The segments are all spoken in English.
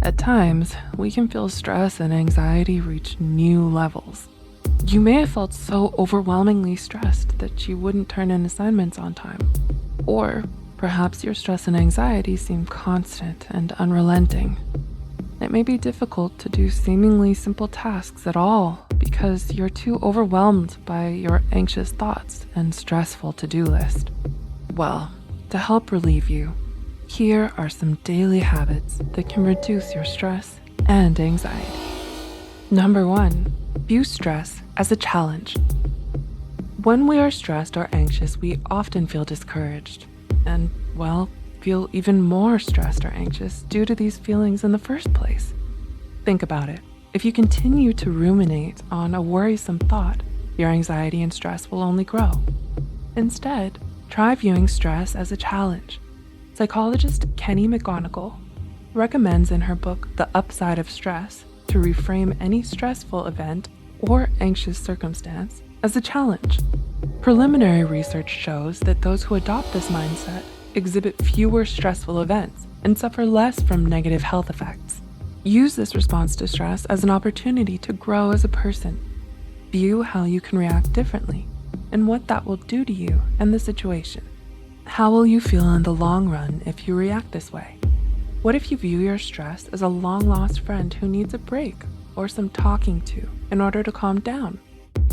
At times, we can feel stress and anxiety reach new levels. You may have felt so overwhelmingly stressed that you wouldn't turn in assignments on time. Or perhaps your stress and anxiety seem constant and unrelenting. It may be difficult to do seemingly simple tasks at all because you're too overwhelmed by your anxious thoughts and stressful to-do list. Well, to help relieve you, here are some daily habits that can reduce your stress and anxiety. Number 1, view stress as a challenge. When we are stressed or anxious, we often feel discouraged and, feel even more stressed or anxious due to these feelings in the first place. Think about it. If you continue to ruminate on a worrisome thought, your anxiety and stress will only grow. Instead, try viewing stress as a challenge. Psychologist Kenny McGonigal recommends in her book, The Upside of Stress, to reframe any stressful event or anxious circumstance as a challenge. Preliminary research shows that those who adopt this mindset exhibit fewer stressful events and suffer less from negative health effects. Use this response to stress as an opportunity to grow as a person. View how you can react differently and what that will do to you and the situation. How will you feel in the long run if you react this way? What if you view your stress as a long-lost friend who needs a break or some talking to in order to calm down?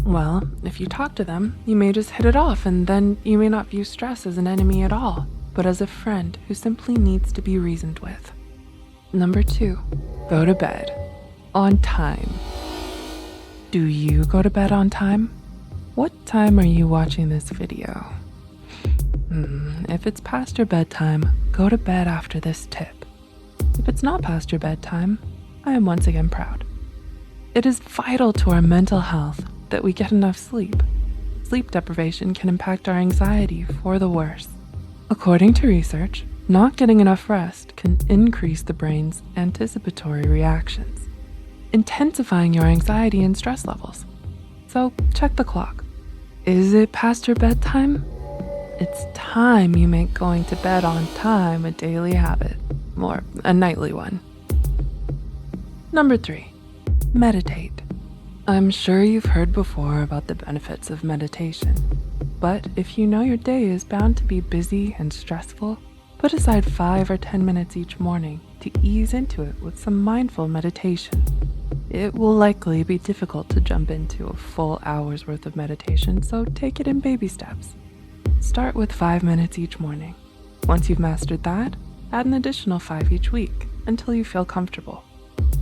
Well, if you talk to them, you may just hit it off, and then you may not view stress as an enemy at all, but as a friend who simply needs to be reasoned with. Number 2, go to bed on time. Do you go to bed on time? What time are you watching this video? If it's past your bedtime, go to bed after this tip. If it's not past your bedtime, I am once again proud. It is vital to our mental health that we get enough sleep. Sleep deprivation can impact our anxiety for the worse. According to research, not getting enough rest can increase the brain's anticipatory reactions, intensifying your anxiety and stress levels. So check the clock. Is it past your bedtime? It's time you make going to bed on time a daily habit, or a nightly one. Number 3, meditate. I'm sure you've heard before about the benefits of meditation, but if you know your day is bound to be busy and stressful, put aside 5 or 10 minutes each morning to ease into it with some mindful meditation. It will likely be difficult to jump into a full hour's worth of meditation, so take it in baby steps. Start with 5 minutes each morning. Once you've mastered that, add an additional 5 each week until you feel comfortable.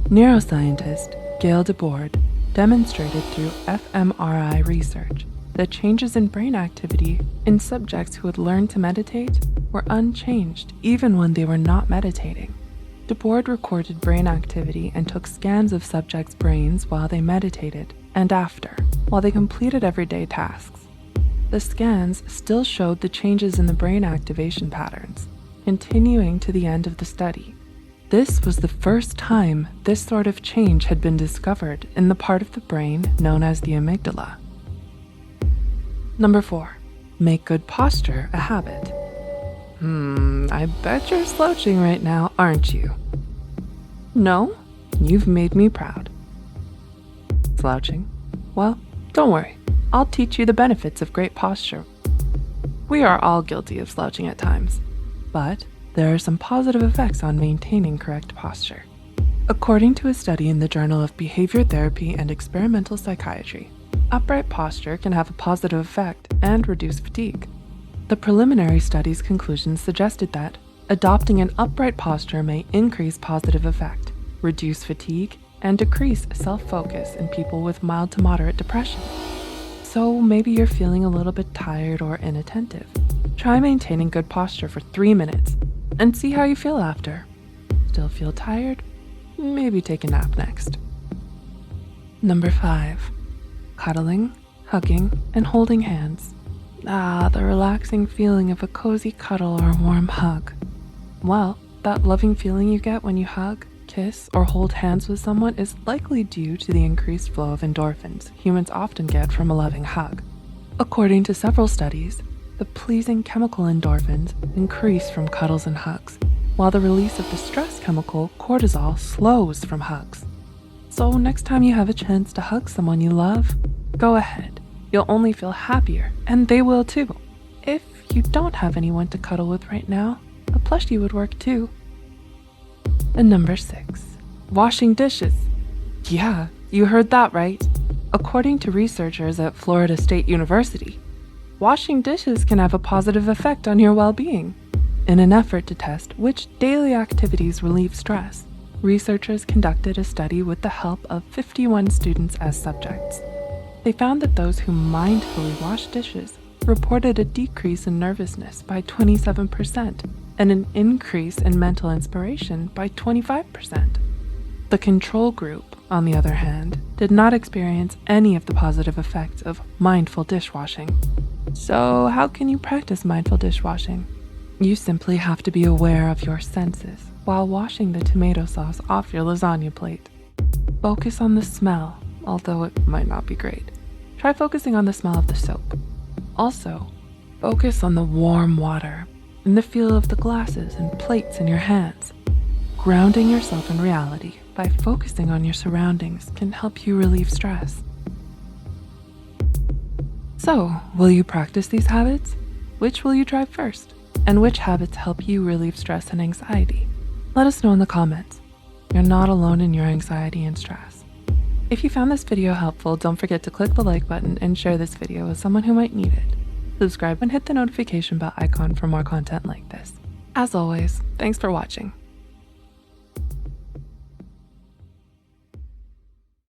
Neuroscientist Gail DeBoard demonstrated through fMRI research that changes in brain activity in subjects who had learned to meditate were unchanged even when they were not meditating. DeBoard recorded brain activity and took scans of subjects' brains while they meditated and after, while they completed everyday tasks. The scans still showed the changes in the brain activation patterns, continuing to the end of the study. This was the first time this sort of change had been discovered in the part of the brain known as the amygdala. Number 4, make good posture a habit. I bet you're slouching right now, aren't you? No? You've made me proud. Slouching? Well, don't worry. I'll teach you the benefits of great posture. We are all guilty of slouching at times, but there are some positive effects on maintaining correct posture. According to a study in the Journal of Behavior Therapy and Experimental Psychiatry, upright posture can have a positive effect and reduce fatigue. The preliminary study's conclusions suggested that adopting an upright posture may increase positive effect, reduce fatigue, and decrease self-focus in people with mild to moderate depression. So maybe you're feeling a little bit tired or inattentive. Try maintaining good posture for 3 minutes and see how you feel after. Still feel tired? Maybe take a nap next. Number 5, cuddling, hugging, and holding hands. The relaxing feeling of a cozy cuddle or warm hug. Well, that loving feeling you get when you hug, kiss, or hold hands with someone is likely due to the increased flow of endorphins humans often get from a loving hug. According to several studies, the pleasing chemical endorphins increase from cuddles and hugs, while the release of the stress chemical cortisol slows from hugs. So next time you have a chance to hug someone you love, go ahead. You'll only feel happier, and they will too. If you don't have anyone to cuddle with right now, a plushie would work too. And number 6, washing dishes. Yeah, you heard that right. According to researchers at Florida State University, washing dishes can have a positive effect on your well-being. In an effort to test which daily activities relieve stress, researchers conducted a study with the help of 51 students as subjects. They found that those who mindfully washed dishes reported a decrease in nervousness by 27% and an increase in mental inspiration by 25%. The control group, on the other hand, did not experience any of the positive effects of mindful dishwashing. So how can you practice mindful dishwashing? You simply have to be aware of your senses while washing the tomato sauce off your lasagna plate. Focus on the smell, although it might not be great. Try focusing on the smell of the soap. Also, focus on the warm water and the feel of the glasses and plates in your hands. Grounding yourself in reality by focusing on your surroundings can help you relieve stress. So, will you practice these habits? Which will you try first? And which habits help you relieve stress and anxiety? Let us know in the comments. You're not alone in your anxiety and stress. If you found this video helpful, don't forget to click the like button and share this video with someone who might need it. Subscribe and hit the notification bell icon for more content like this. As always, thanks for watching.